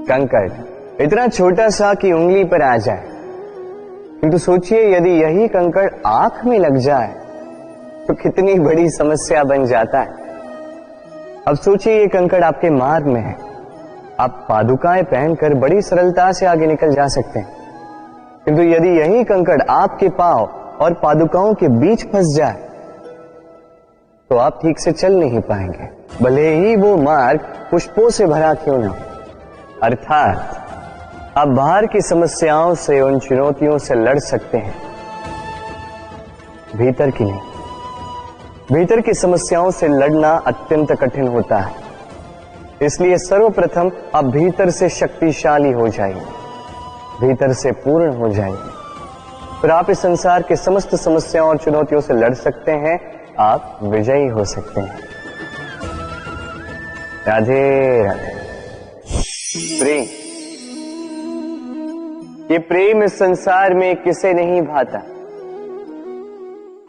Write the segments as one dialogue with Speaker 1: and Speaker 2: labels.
Speaker 1: कंकड़ इतना छोटा सा कि उंगली पर आ जाए, किंतु सोचिए यदि यही कंकड़ आंख में लग जाए तो कितनी बड़ी समस्या बन जाता है। अब सोचिए ये कंकड़ आपके मार्ग में है, आप पादुकाएं पहनकर बड़ी सरलता से आगे निकल जा सकते हैं, किंतु यदि यही कंकड़ आपके पांव और पादुकाओं के बीच फंस जाए तो आप ठीक से चल नहीं पाएंगे, भले ही वो मार्ग पुष्पों से भरा क्यों न हो। अर्थात आप बाहर की समस्याओं से, उन चुनौतियों से लड़ सकते हैं, भीतर की नहीं। भीतर की समस्याओं से लड़ना अत्यंत कठिन होता है, इसलिए सर्वप्रथम आप भीतर से शक्तिशाली हो जाइए, भीतर से पूर्ण हो जाइए, फिर आप इस संसार के समस्त समस्याओं और चुनौतियों से लड़ सकते हैं, आप विजयी हो सकते हैं। राधे राधे। प्रेम, ये प्रेम इस संसार में किसे नहीं भाता,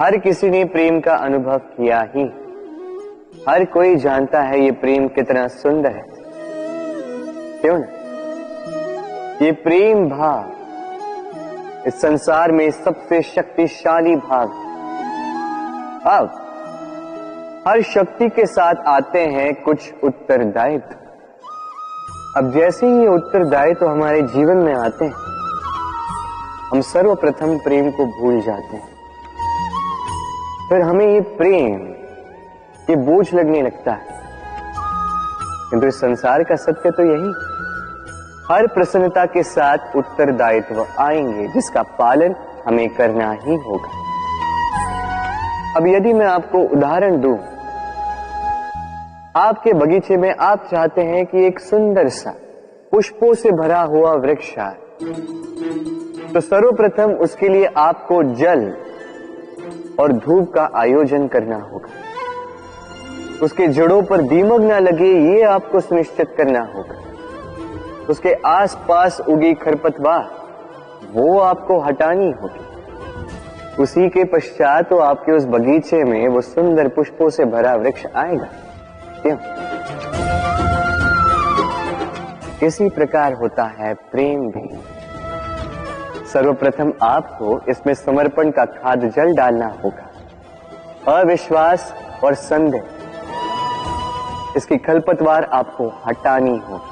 Speaker 1: हर किसी ने प्रेम का अनुभव किया ही, हर कोई जानता है ये प्रेम कितना सुंदर है, क्यों ना? ये प्रेम भाव इस संसार में सबसे शक्तिशाली भाव। अब हर शक्ति के साथ आते हैं कुछ उत्तरदायित्व। अब जैसे ही ये उत्तरदायित्व हमारे जीवन में आते हैं, हम सर्वप्रथम प्रेम को भूल जाते हैं, फिर हमें ये प्रेम ये बोझ लगने लगता है। किंतु इस संसार का सत्य तो यही, हर प्रसन्नता के साथ उत्तरदायित्व आएंगे जिसका पालन हमें करना ही होगा। अब यदि मैं आपको उदाहरण दूं, आपके बगीचे में आप चाहते हैं कि एक सुंदर सा पुष्पों से भरा हुआ वृक्ष आए, तो सर्वप्रथम उसके लिए आपको जल और धूप का आयोजन करना होगा, उसके जड़ों पर दीमक ना लगे ये आपको सुनिश्चित करना होगा, उसके आसपास उगी खरपतवार वो आपको हटानी होगी, उसी के पश्चात तो आपके उस बगीचे में वो सुंदर पुष्पों से भरा वृक्ष आएगा। क्यों? इसी प्रकार होता है प्रेम भी। सर्वप्रथम आपको इसमें समर्पण का खाद जल डालना होगा, अविश्वास और संदेह इसकी खरपतवार आपको हटानी होगी,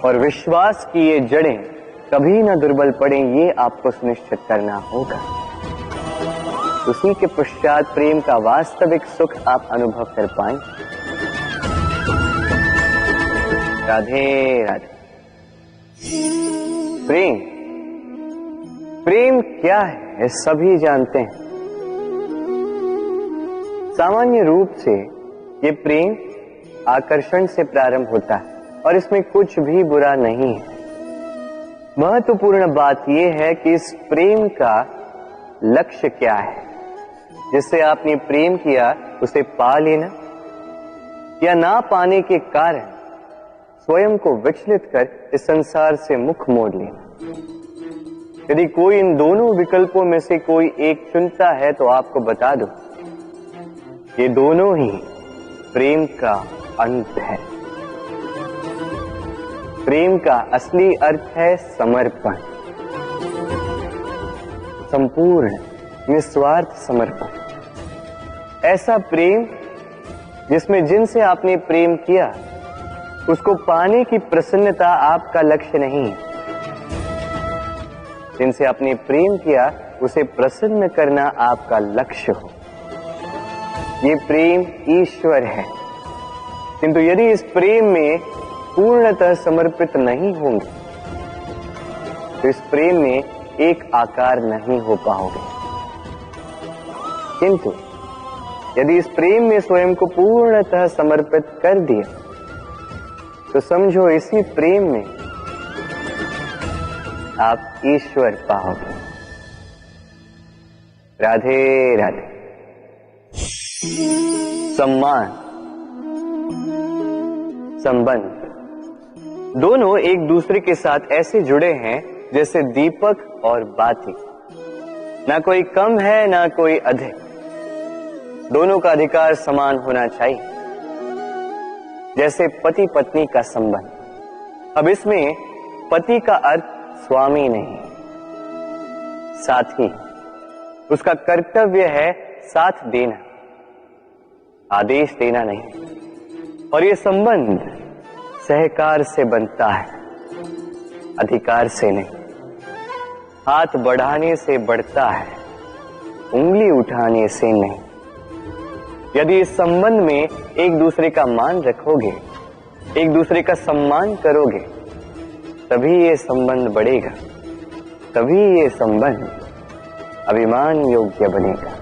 Speaker 1: और विश्वास की ये जड़ें कभी ना दुर्बल पड़े ये आपको सुनिश्चित करना होगा। उसी के पश्चात प्रेम का वास्तविक सुख आप अनुभव कर पाएंगे। राधे राधे। प्रेम, प्रेम क्या है सभी जानते हैं। सामान्य रूप से ये प्रेम आकर्षण से प्रारंभ होता है और इसमें कुछ भी बुरा नहीं है। महत्वपूर्ण बात यह है कि इस प्रेम का लक्ष्य क्या है, जिससे आपने प्रेम किया उसे पा लेना या ना पाने के कारण स्वयं को विचलित कर इस संसार से मुख मोड़ लेना। यदि कोई इन दोनों विकल्पों में से कोई एक चुनता है तो आपको बता दो, ये दोनों ही प्रेम का अंत है। प्रेम का असली अर्थ है समर्पण, संपूर्ण निस्वार्थ समर्पण। ऐसा प्रेम जिसमें जिनसे आपने प्रेम किया उसको पाने की प्रसन्नता आपका लक्ष्य नहीं, जिनसे आपने प्रेम किया उसे प्रसन्न करना आपका लक्ष्य हो। ये प्रेम ईश्वर है, किंतु यदि इस प्रेम में पूर्णतः समर्पित नहीं होंगे तो इस प्रेम में एक आकार नहीं हो पाओगे। किंतु यदि इस प्रेम में स्वयं को पूर्णतः समर्पित कर दिया तो समझो इसी प्रेम में आप ईश्वर पाओगे। राधे राधे। सम्मान, संबंध दोनों एक दूसरे के साथ ऐसे जुड़े हैं जैसे दीपक और बाती, ना कोई कम है ना कोई अधिक। दोनों का अधिकार समान होना चाहिए, जैसे पति पत्नी का संबंध। अब इसमें पति का अर्थ स्वामी नहीं, साथी। उसका कर्तव्य है साथ देना, आदेश देना नहीं। और ये संबंध सहकार से बनता है, अधिकार से नहीं। हाथ बढ़ाने से बढ़ता है, उंगली उठाने से नहीं। यदि इस संबंध में एक दूसरे का मान रखोगे, एक दूसरे का सम्मान करोगे, तभी ये संबंध बढ़ेगा, तभी ये संबंध अभिमान योग्य बनेगा।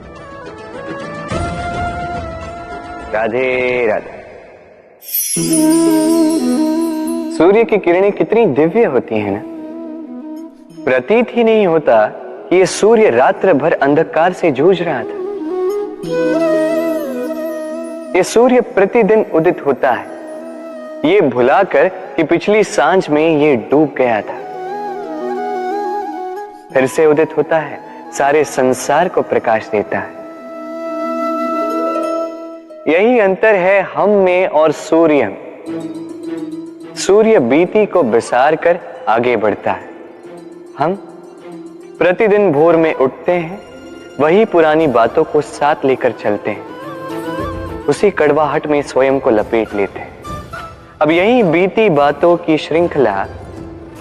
Speaker 1: राधे राधे। सूर्य की किरणें कितनी दिव्य होती हैं ना। प्रतीत ही नहीं होता कि ये सूर्य रात्र भर अंधकार से जूझ रहा था। ये सूर्य प्रतिदिन उदित होता है, ये भुलाकर कि पिछली सांझ में ये डूब गया था। फिर से उदित होता है, सारे संसार को प्रकाश देता है। यही अंतर है हम में और सूर्य में। सूर्य बीती को बिसार कर आगे बढ़ता है। हम प्रतिदिन भोर में उठते हैं, वही पुरानी बातों को साथ लेकर चलते हैं, उसी कड़वाहट में स्वयं को लपेट लेते हैं। अब यही बीती बातों की श्रृंखला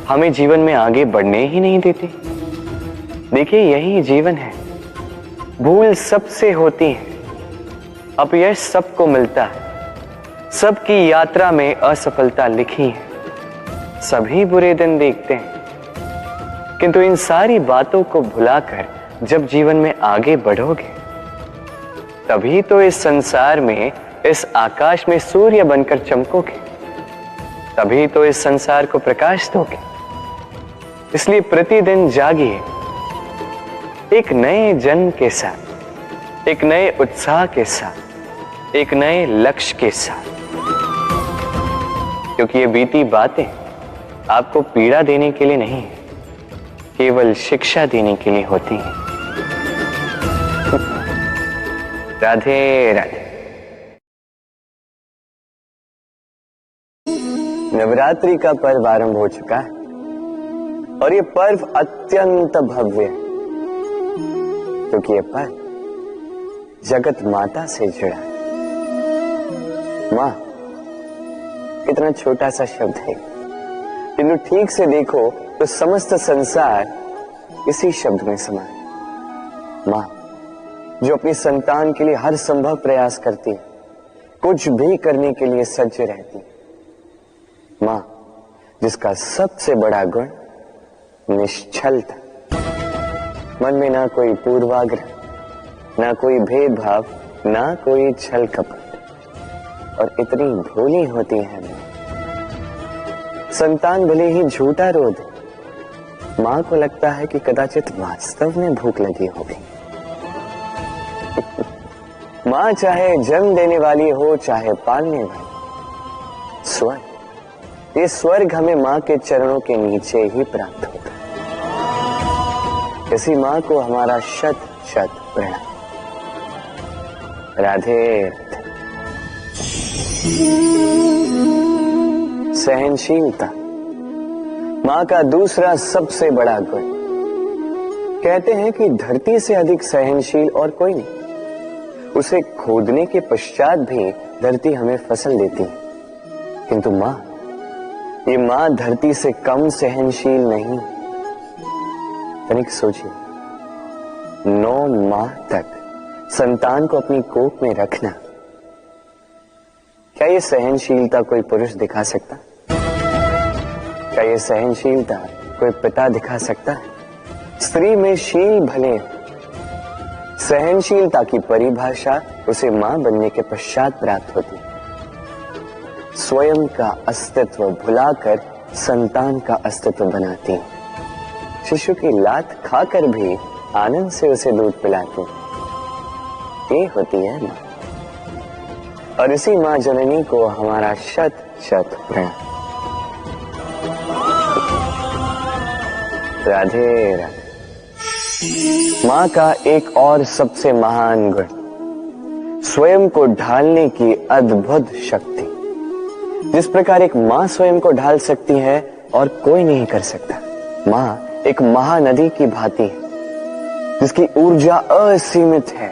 Speaker 1: हमें जीवन में आगे बढ़ने ही नहीं देती। देखिए, यही जीवन है। भूल सबसे होती है, अपयश सबको मिलता है, सबकी यात्रा में असफलता लिखी है, सभी बुरे दिन देखते हैं। किंतु इन सारी बातों को भुलाकर जब जीवन में आगे बढ़ोगे, तभी तो इस संसार में, इस आकाश में सूर्य बनकर चमकोगे, तभी तो इस संसार को प्रकाश दोगे। इसलिए प्रतिदिन जागिए, एक नए जन्म के साथ, एक नए उत्साह के साथ, एक नए लक्ष्य के साथ। क्योंकि ये बीती बातें आपको पीड़ा देने के लिए नहीं, केवल शिक्षा देने के लिए होती हैं। राधे राधे। नवरात्रि का पर्व आरंभ हो चुका है और ये पर्व अत्यंत भव्य है, क्योंकि ये पर्व जगत माता से जुड़ा है। मां कितना छोटा सा शब्द है, किंतु ठीक से देखो तो समस्त संसार इसी शब्द में समा है। मां जो अपनी संतान के लिए हर संभव प्रयास करती है, कुछ भी करने के लिए सज्ज रहती है। मां जिसका सबसे बड़ा गुण निश्चलता, मन में ना कोई पूर्वाग्रह, ना कोई भेदभाव, ना कोई छल कपट, और इतनी भोली होती है। संतान भले ही झूठा रो दे, मां को लगता है कि कदाचित वास्तव में भूख लगी होगी। मां चाहे जन्म देने वाली हो, चाहे पालने वाली, स्वर्ग, ये स्वर्ग हमें मां के चरणों के नीचे ही प्राप्त होता है। इसी मां को हमारा शत शत प्रणाम। राधे। सहनशीलता मां का दूसरा सबसे बड़ा गुण। कहते हैं कि धरती से अधिक सहनशील और कोई नहीं। उसे खोदने के पश्चात भी धरती हमें फसल देती है, किंतु मां, ये मां धरती से कम सहनशील नहीं। तनिक सोचिए, 9 माह तक संतान को अपनी कोख में रखना, क्या ये सहनशीलता कोई पुरुष दिखा सकता? क्या ये सहनशीलता कोई पिता दिखा सकता है? स्त्री में शील भले, सहनशीलता की परिभाषा उसे मां बनने के पश्चात प्राप्त होती है। स्वयं का अस्तित्व भुलाकर संतान का अस्तित्व बनाती है। शिशु की लात खाकर भी आनंद से उसे दूध पिलाती है। ये होती है मां, और इसी मां जननी को हमारा शत शत प्रणाम। राधे राधे। मां का एक और सबसे महान गुण स्वयं को ढालने की अद्भुत शक्ति। जिस प्रकार एक मां स्वयं को ढाल सकती है और कोई नहीं कर सकता। मां एक महानदी की भांति है जिसकी ऊर्जा असीमित है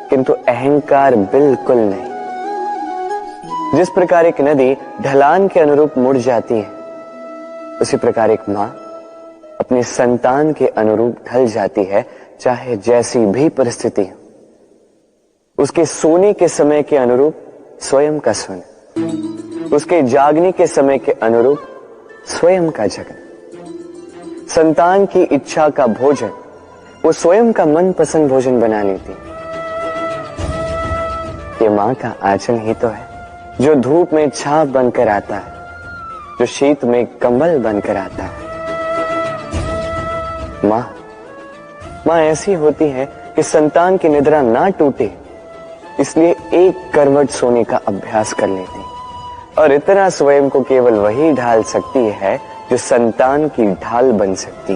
Speaker 1: किंतु अहंकार बिल्कुल नहीं। जिस प्रकार एक नदी ढलान के अनुरूप मुड़ जाती है, उसी प्रकार एक मां अपने संतान के अनुरूप ढल जाती है, चाहे जैसी भी परिस्थिति हो। उसके सोने के समय के अनुरूप स्वयं का सोना, उसके जागने के समय के अनुरूप स्वयं का जगना। संतान की इच्छा का भोजन वो स्वयं का मनपसंद भोजन बना लेती। ये मां का आंचल ही तो है जो धूप में छाप बनकर आता है, जो शीत में कंबल बनकर आता है। मां ऐसी होती है कि संतान की निद्रा ना टूटे, इसलिए एक करवट सोने का अभ्यास कर लेती और इतना स्वयं को केवल वही ढाल सकती है जो संतान की ढाल बन सकती।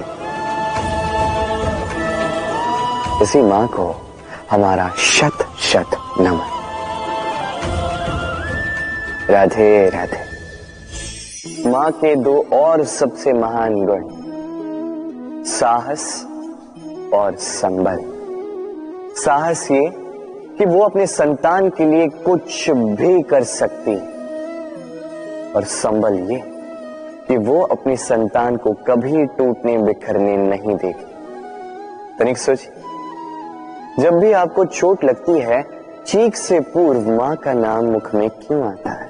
Speaker 1: इसी मां को हमारा शत शत नमन। राधे राधे। मां के दो और सबसे महान गुण, साहस और संबल। साहस ये कि वो अपने संतान के लिए कुछ भी कर सकती, और संबल ये कि वो अपनी संतान को कभी टूटने बिखरने नहीं देगी। तनिक सोचिए, जब भी आपको चोट लगती है, चीख से पूर्व मां का नाम मुख में क्यों आता है?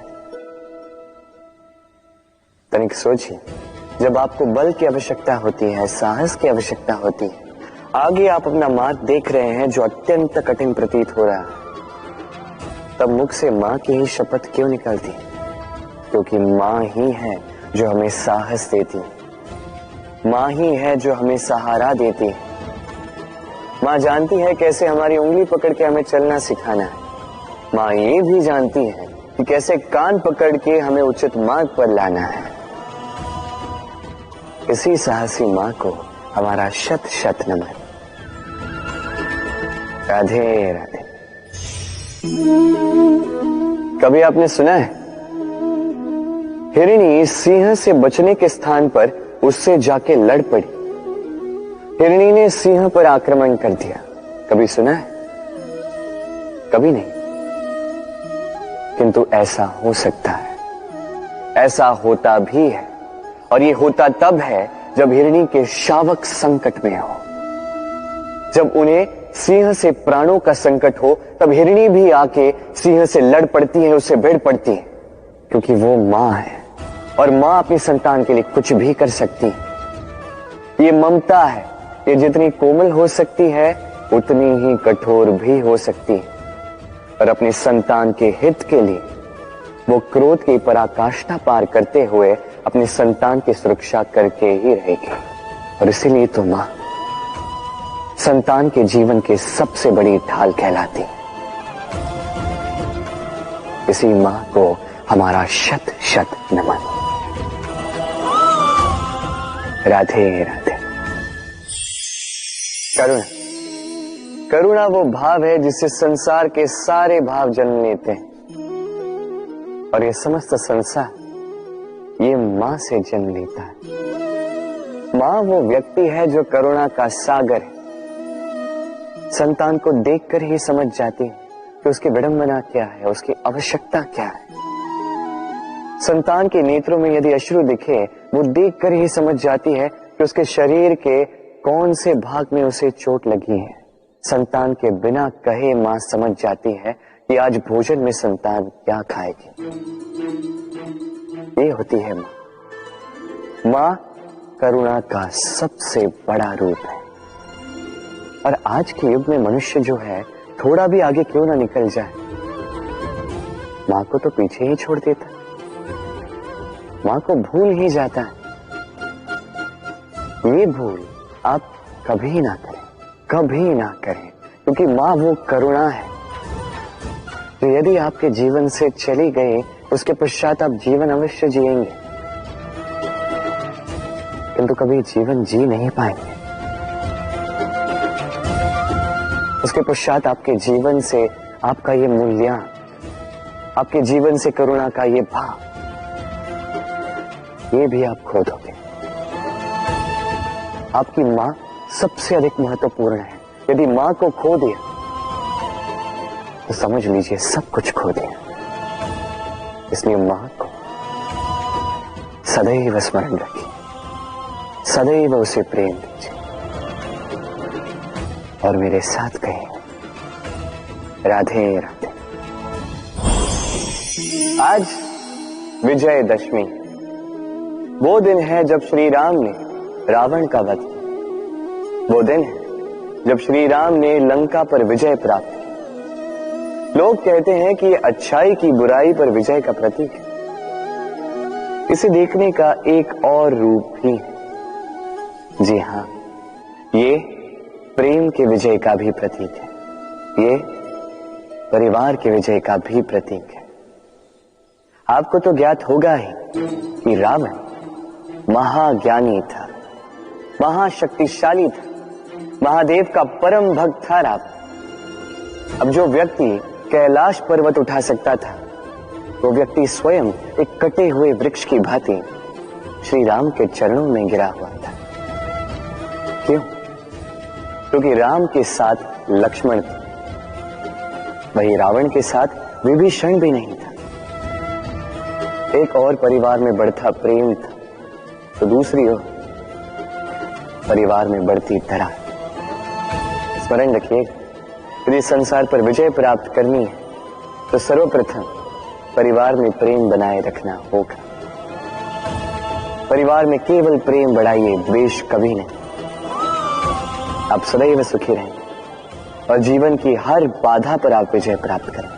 Speaker 1: तनिक सोचिए, जब आपको बल की आवश्यकता होती है, साहस की आवश्यकता होती है, आगे आप अपना मार्ग देख रहे हैं जो अत्यंत कठिन प्रतीत हो रहा है, तब मुख से मां की ही शपथ क्यों निकलती? क्योंकि मां ही है जो हमें साहस देती है, मां ही है जो हमें सहारा देती है। मां जानती है कैसे हमारी उंगली पकड़ के हमें चलना सिखाना है। मां ये भी जानती है कि कैसे कान पकड़ के हमें उचित मार्ग पर लाना है। इसी साहसी मां को हमारा शत शत नमन। राधे राधे। कभी आपने सुना है हिरणी सिंह से बचने के स्थान पर उससे जाके लड़ पड़ी? हिरणी ने सिंह पर आक्रमण कर दिया। कभी सुना है? कभी नहीं। किंतु ऐसा हो सकता है, ऐसा होता भी है, और ये होता तब है जब हिरणी के शावक संकट में हो। जब उन्हें सिंह से प्राणों का संकट हो, तब हिरणी भी आके सिंह से लड़ पड़ती है, उससे भिड़ पड़ती है, क्योंकि वो मां है और मां अपनी संतान के लिए कुछ भी कर सकती है। ये ममता है, ये जितनी कोमल हो सकती है उतनी ही कठोर भी हो सकती है, और अपनी संतान के हित के लिए वो क्रोध की पराकाष्ठा पार करते हुए अपनी संतान की सुरक्षा करके ही रहेगी। और इसीलिए तो मां संतान के जीवन की सबसे बड़ी ढाल कहलाती। इसी मां को हमारा शत शत नमन। राधे राधे। करुणा, करुणा वो भाव है जिससे संसार के सारे भाव जन्म लेते हैं, और ये समस्त संसार ये मां से जन्म लेता है। मां वो व्यक्ति है जो करुणा का सागर है। संतान को देखकर ही समझ जाती है कि उसकी विडंबना क्या है, उसकी आवश्यकता क्या है। संतान के नेत्रों में यदि अश्रु दिखे, वो देखकर ही समझ जाती है कि उसके शरीर के कौन से भाग में उसे चोट लगी है। संतान के बिना कहे मां समझ जाती है कि आज भोजन में संतान क्या खाएगी। ये होती है मां। मां करुणा का सबसे बड़ा रूप है, और आज के युग में मनुष्य जो है थोड़ा भी आगे क्यों ना निकल जाए, मां को तो पीछे ही छोड़ देता, मां को भूल ही जाता है। ये भूल आप कभी ना करें, कभी ना करें, क्योंकि मां वो करुणा है जो यदि आपके जीवन से चली गई, उसके पश्चात आप जीवन अवश्य जिएंगे, किंतु कभी जीवन जी नहीं पाएंगे। उसके पश्चात आपके जीवन से आपका ये मूल्यांकन, आपके जीवन से करुणा का ये भाव, ये भी आप खो दोगे। आपकी मां सबसे अधिक महत्वपूर्ण है। यदि मां को खो दिया तो समझ लीजिए सब कुछ खो दिया। इसलिए मां को सदैव स्मरण रखिए, सदैव उसे प्रेम दीजिए और मेरे साथ कहें राधे राधे। आज विजयदशमी, वो दिन है जब श्री राम ने रावण का वध किया। वो दिन है जब श्री राम ने लंका पर विजय प्राप्त की। लोग कहते हैं कि यह अच्छाई की बुराई पर विजय का प्रतीक है। इसे देखने का एक और रूप भी है। जी हां, ये प्रेम के विजय का भी प्रतीक है। ये परिवार के विजय का भी प्रतीक है। आपको तो ज्ञात होगा ही कि रावण महाज्ञानी था, महाशक्तिशाली था, महादेव का परम भक्त था रावण। अब जो व्यक्ति कैलाश पर्वत उठा सकता था, वो व्यक्ति स्वयं एक कटे हुए वृक्ष की भांति श्री राम के चरणों में गिरा हुआ था। क्यों? क्योंकि राम के साथ लक्ष्मण था, वही रावण के साथ विभीषण भी नहीं था। एक और परिवार में बढ़ता प्रेम था, तो दूसरी ओर परिवार में बढ़ती दरार। स्मरण रखिए, यदि संसार पर विजय प्राप्त करनी है तो सर्वप्रथम परिवार में प्रेम बनाए रखना होगा। परिवार में केवल प्रेम बढ़ाइए, द्वेष कभी नहीं। आप सदैव सुखी रहें और जीवन की हर बाधा पर आप विजय प्राप्त करें।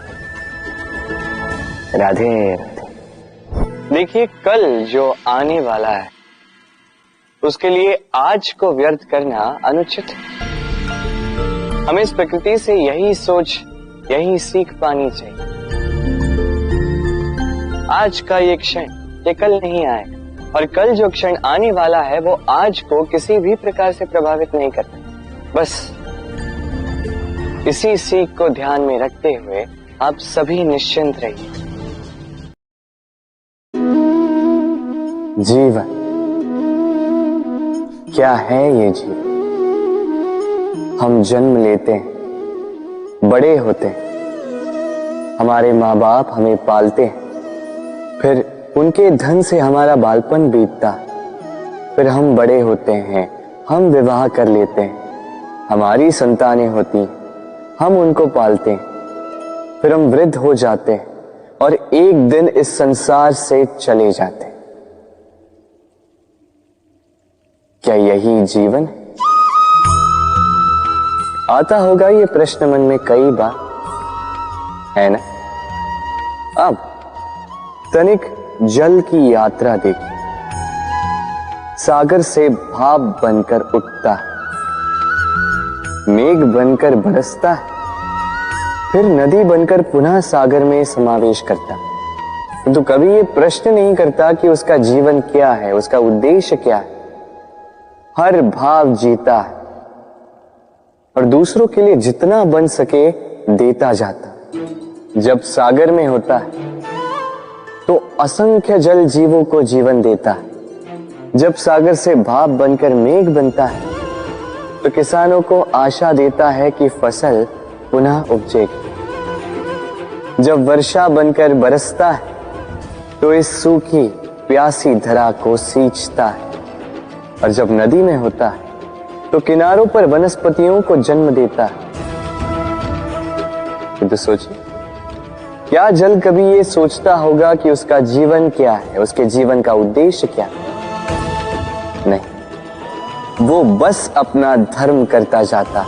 Speaker 1: राधे राधे। देखिए, कल जो आने वाला है उसके लिए आज को व्यर्थ करना अनुचित है। हमें इस प्रकृति से यही सोच, यही सीख पानी चाहिए। आज का ये क्षण, ये कल नहीं आएगा, और कल जो क्षण आने वाला है वो आज को किसी भी प्रकार से प्रभावित नहीं करता। बस इसी सीख को ध्यान में रखते हुए आप सभी निश्चिंत रहिए। जीवन क्या है ये जीवन? हम जन्म लेते हैं, बड़े होते हैं, हमारे माँ बाप हमें पालते हैं, फिर उनके धन से हमारा बालपन बीतता, फिर हम बड़े होते हैं, हम विवाह कर लेते हैं, हमारी संतानें होती, हम उनको पालते हैं, फिर हम वृद्ध हो जाते हैं और एक दिन इस संसार से चले जाते हैं। क्या यही जीवन है? आता होगा ये प्रश्न मन में कई बार, है ना? अब तनिक जल की यात्रा देखिए। सागर से भाप बनकर उठता है, मेघ बनकर बरसता है, फिर नदी बनकर पुनः सागर में समावेश करता है। तो कभी ये प्रश्न नहीं करता कि उसका जीवन क्या है, उसका उद्देश्य क्या है। हर भाव जीता है और दूसरों के लिए जितना बन सके देता जाता। जब सागर में होता है तो असंख्य जल जीवों को जीवन देता है। जब सागर से भाप बनकर मेघ बनता है तो किसानों को आशा देता है कि फसल पुनः उपजेगी। जब वर्षा बनकर बरसता है तो इस सूखी प्यासी धरा को सींचता है। और जब नदी में होता है तो किनारों पर वनस्पतियों को जन्म देता है। तो सोचिए, क्या जल कभी ये सोचता होगा कि उसका जीवन क्या है, उसके जीवन का उद्देश्य क्या है? नहीं, वो बस अपना धर्म करता जाता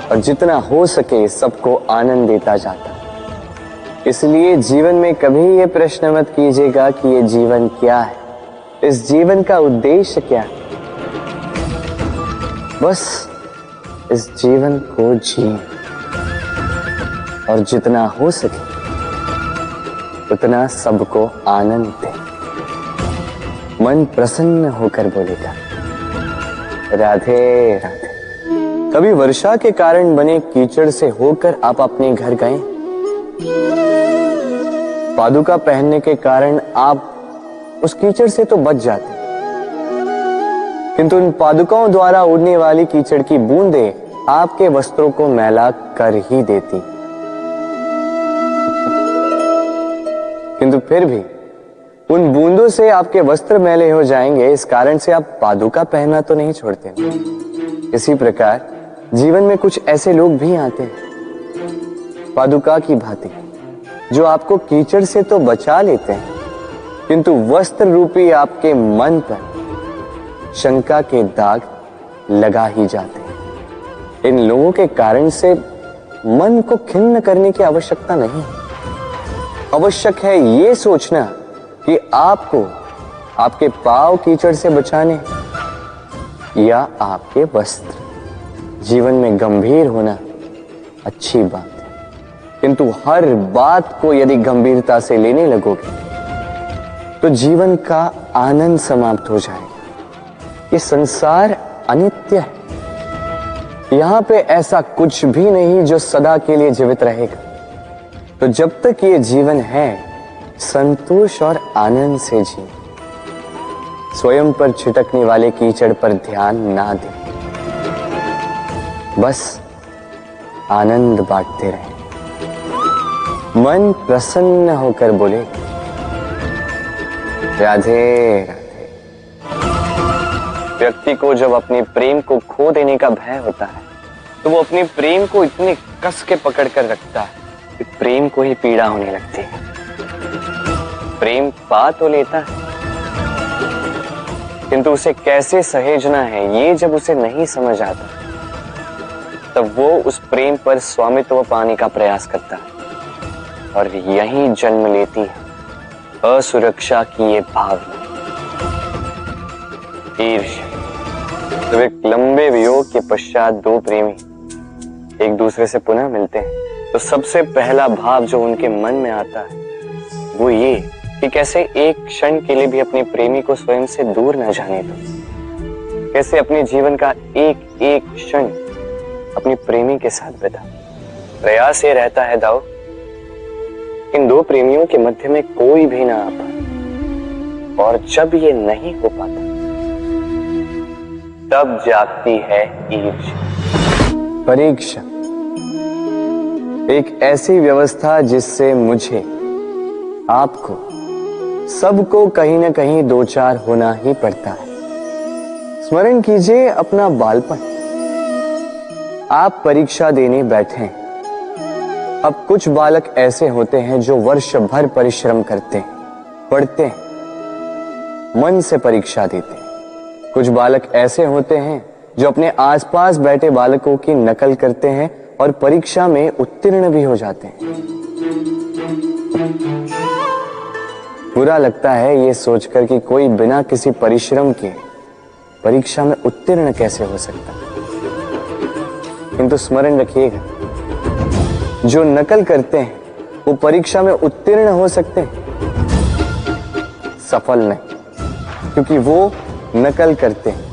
Speaker 1: और जितना हो सके सबको आनंद देता जाता। इसलिए जीवन में कभी ये प्रश्न मत कीजिएगा कि ये जीवन क्या है, इस जीवन का उद्देश्य क्या है। बस इस जीवन को जिए और जितना हो सके उतना सबको आनंद दे। मन प्रसन्न होकर बोलेगा राधे राधे। कभी वर्षा के कारण बने कीचड़ से होकर आप अपने घर गए? पादुका पहनने के कारण आप उस कीचड़ से तो बच जाते, किंतु इन पादुकाओं द्वारा उड़ने वाली कीचड़ की बूंदें आपके वस्त्रों को मैला कर ही देती। किंतु फिर भी उन बूंदों से आपके वस्त्र मैले हो जाएंगे, इस कारण से आप पादुका पहनना तो नहीं छोड़ते। इसी प्रकार जीवन में कुछ ऐसे लोग भी आते हैं पादुका की भांति, जो आपको कीचड़ से तो बचा लेते हैं, किंतु वस्त्र रूपी आपके मन पर शंका के दाग लगा ही जाते हैं। इन लोगों के कारण से मन को खिन्न करने की आवश्यकता नहीं। आवश्यक है ये सोचना कि आपको आपके पांव कीचड़ से बचाने या आपके वस्त्र। जीवन में गंभीर होना अच्छी बात है, किंतु हर बात को यदि गंभीरता से लेने लगोगे तो जीवन का आनंद समाप्त हो जाएगा। ये संसार अनित्य है, यहां पे ऐसा कुछ भी नहीं जो सदा के लिए जीवित रहेगा। तो जब तक ये जीवन है, संतोष और आनंद से जी। स्वयं पर छिटकने वाले कीचड़ पर ध्यान ना दें, बस आनंद बांटते रहें। मन प्रसन्न होकर बोले, राधे राधे। व्यक्ति को जब अपने प्रेम को खो देने का भय होता है, तो वो अपने प्रेम को इतने कस के पकड़ कर रखता है कि प्रेम को ही पीड़ा होने लगती है। प्रेम पा तो लेता है, किंतु उसे कैसे सहेजना है ये जब उसे नहीं समझ आता, तब वो उस प्रेम पर स्वामित्व पाने का प्रयास करता है, और यहीं जन्म लेती है असुरक्षा की ये भावना, ईर्ष्या। जब एक लंबे वियोग के पश्चात दो प्रेमी एक दूसरे से पुनः मिलते हैं, तो सबसे पहला भाव जो उनके मन में आता है वो ये कि कैसे एक क्षण के लिए भी अपने प्रेमी को स्वयं से दूर न जाने दो, कैसे अपने जीवन का एक एक क्षण अपने प्रेमी के साथ बिता। प्रयास ये रहता है दाऊ, इन दो प्रेमियों के मध्य में कोई भी ना आ पाए, और जब ये नहीं हो पाता तब जागती है ईर्ष्या। परीक्षा एक ऐसी व्यवस्था जिससे मुझे, आपको, सबको कहीं ना कहीं दो चार होना ही पड़ता है। स्मरण कीजिए अपना बालपन। आप परीक्षा देने बैठे हैं। अब कुछ बालक ऐसे होते हैं जो वर्ष भर परिश्रम करते हैं, पढ़ते हैं, मन से परीक्षा देते हैं। कुछ बालक ऐसे होते हैं जो अपने आसपास बैठे बालकों की नकल करते हैं और परीक्षा में उत्तीर्ण भी हो जाते हैं। बुरा लगता है ये सोचकर कि कोई बिना किसी परिश्रम के परीक्षा में उत्तीर्ण कैसे हो सकता है। किंतु स्मरण रखिएगा, जो नकल करते हैं वो परीक्षा में उत्तीर्ण हो सकते हैं, सफल नहीं, क्योंकि वो नकल करते हैं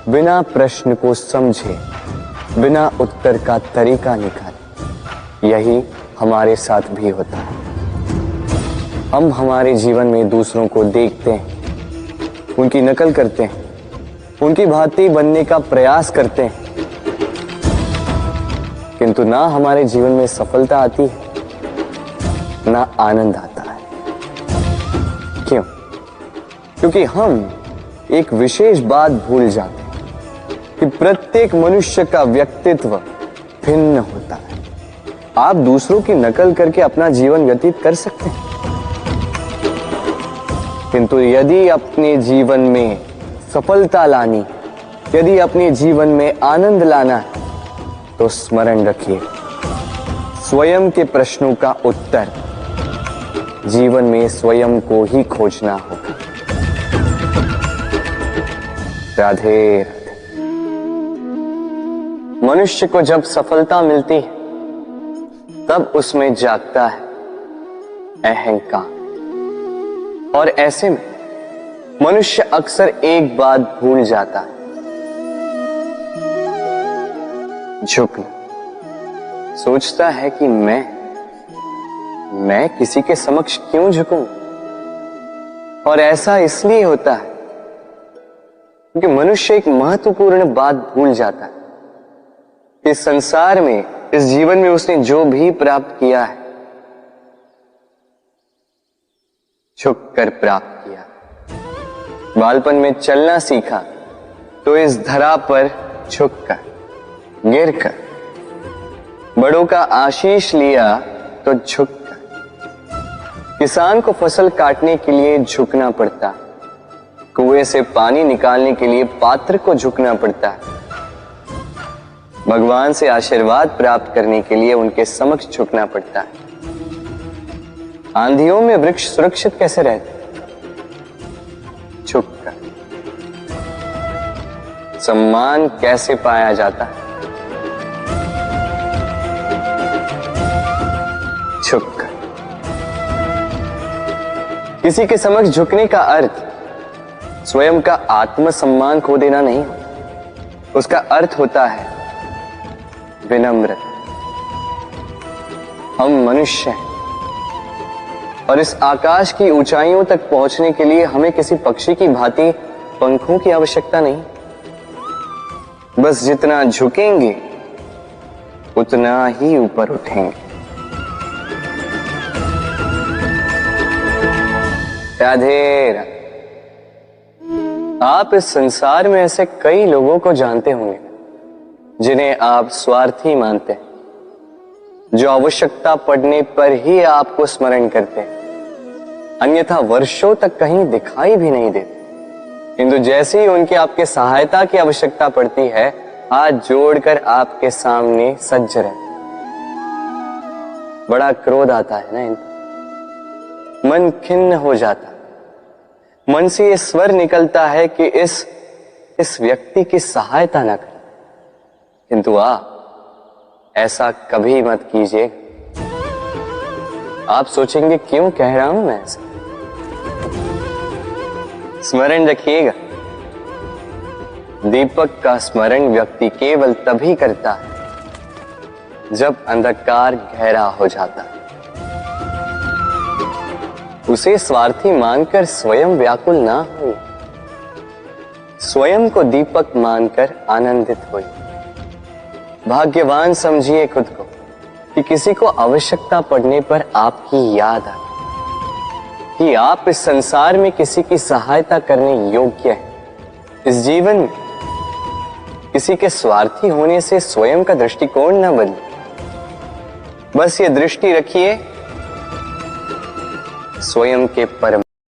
Speaker 1: बिना प्रश्न को समझे, बिना उत्तर का तरीका निकाले। यही हमारे साथ भी होता है। हम हमारे जीवन में दूसरों को देखते हैं, उनकी नकल करते हैं, उनकी भांति बनने का प्रयास करते हैं, किंतु ना हमारे जीवन में सफलता आती है, ना आनंद आता है। क्यों? क्योंकि हम एक विशेष बात भूल जाते हैं कि प्रत्येक मनुष्य का व्यक्तित्व भिन्न होता है। आप दूसरों की नकल करके अपना जीवन व्यतीत कर सकते हैं, किंतु यदि अपने जीवन में सफलता लानी, यदि अपने जीवन में आनंद लाना है, तो स्मरण रखिए, स्वयं के प्रश्नों का उत्तर जीवन में स्वयं को ही खोजना होगा। राधे राधे। मनुष्य को जब सफलता मिलती है, तब उसमें जागता है अहंकार, और ऐसे में मनुष्य अक्सर एक बात भूल जाता है झुकना। सोचता है कि मैं किसी के समक्ष क्यों झुकूं? और ऐसा इसलिए होता है क्योंकि मनुष्य एक महत्वपूर्ण बात भूल जाता है कि इस संसार में, इस जीवन में उसने जो भी प्राप्त किया है, झुककर प्राप्त किया। बालपन में चलना सीखा तो इस धरा पर झुककर, गिरकर। बड़ों का आशीष लिया तो झुककर। किसान को फसल काटने के लिए झुकना पड़ता, कुएं से पानी निकालने के लिए पात्र को झुकना पड़ता है। भगवान से आशीर्वाद प्राप्त करने के लिए उनके समक्ष झुकना पड़ता है। आंधियों में वृक्ष सुरक्षित कैसे रहते? झुककर। सम्मान कैसे पाया जाता है? झुककर। किसी के समक्ष झुकने का अर्थ स्वयं का आत्मसम्मान खो देना नहीं होता। उसका अर्थ होता है विनम्रता। हम मनुष्य हैं और इस आकाश की ऊंचाइयों तक पहुंचने के लिए हमें किसी पक्षी की भांति पंखों की आवश्यकता नहीं। बस जितना झुकेंगे उतना ही ऊपर उठेंगे। राधे राधे। आप इस संसार में ऐसे कई लोगों को जानते होंगे जिन्हें आप स्वार्थी मानते हैं, जो आवश्यकता पड़ने पर ही आपको स्मरण करते हैं, अन्यथा वर्षों तक कहीं दिखाई भी नहीं देते। किंतु जैसे ही उनकी आपके सहायता की आवश्यकता पड़ती है, हाथ जोड़कर आपके सामने सज्ज रहते। बड़ा क्रोध आता है ना इनको, मन खिन्न हो जाता, मन से ये स्वर निकलता है कि इस व्यक्ति की सहायता ना करें। किंतु ऐसा कभी मत कीजिए। आप सोचेंगे क्यों कह रहा हूं मैं ऐसा? स्मरण रखिएगा, दीपक का स्मरण व्यक्ति केवल तभी करता है जब अंधकार गहरा हो जाता है। उसे स्वार्थी मानकर स्वयं व्याकुल ना हो, स्वयं को दीपक मानकर आनंदित हो। भाग्यवान समझिए खुद को कि किसी को आवश्यकता पड़ने पर आपकी याद आए कि आप इस संसार में किसी की सहायता करने योग्य हैं। इस जीवन में किसी के स्वार्थी होने से स्वयं का दृष्टिकोण न बदले। बस ये दृष्टि रखिए, स्वयं के परम